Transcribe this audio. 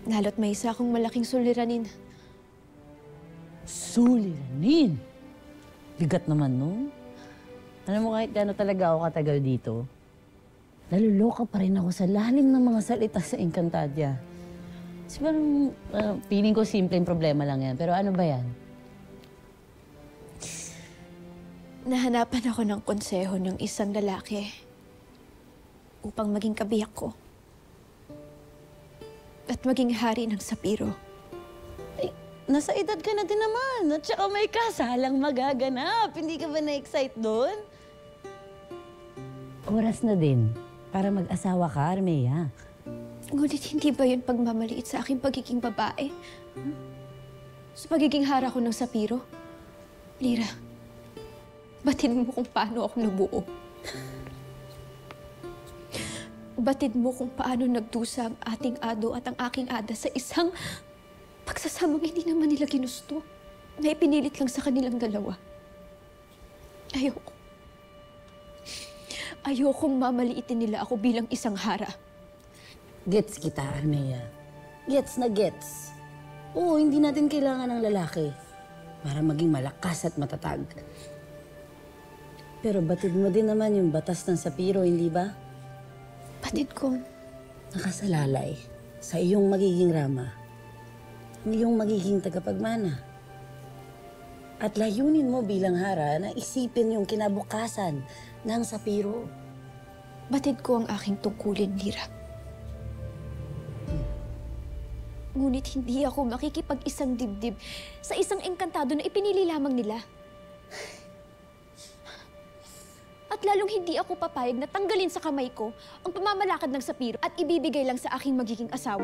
Lalo't may isa akong malaking suliranin. Suliranin? Bigat naman, no? Alam mo, kahit gano'n talaga ako katagal dito, naluloka pa rin ako sa lalim ng mga salita sa Encantadia. Kasi parang, feeling ko simpleng problema lang yan. Pero ano ba yan? Nahanapan ako ng konseho ng isang lalaki upang maging kabiyak ko at maging hari ng Sapiro. Ay, nasa edad ka na din naman. At saka may kasalang magaganap. Hindi ka ba na-excite doon? Oras na din para mag-asawa ka, Armea. Ngunit hindi ba yun pagmamaliit sa aking pagiging babae? Sa pagiging hara ko ng Sapiro? Lira, batid mo kung paano ako nabuo. Batid mo kung paano nagdusa ang ating ado at ang aking ada sa isang pagsasamang hindi naman nila ginusto, na ipinilit lang sa kanilang dalawa. Ayokong mamaliitin nila ako bilang isang hara. Gets kita, Armea. Gets na gets. Oo, hindi natin kailangan ng lalaki para maging malakas at matatag. Pero batid mo din naman yung batas ng Sapiro, hindi ba? Batid ko. Nakasalalay sa iyong magiging rama, ang iyong magiging tagapagmana. At layunin mo bilang hara na isipin yung kinabukasan ng Sapiro. Batid ko ang aking tungkulin, Lira. Ngunit hindi ako makikipag-isang dibdib sa isang engkantado na ipinili lamang nila. At lalong hindi ako papayag na tanggalin sa kamay ko ang pamamalakad ng Sapiro at ibibigay lang sa aking magiging asawa.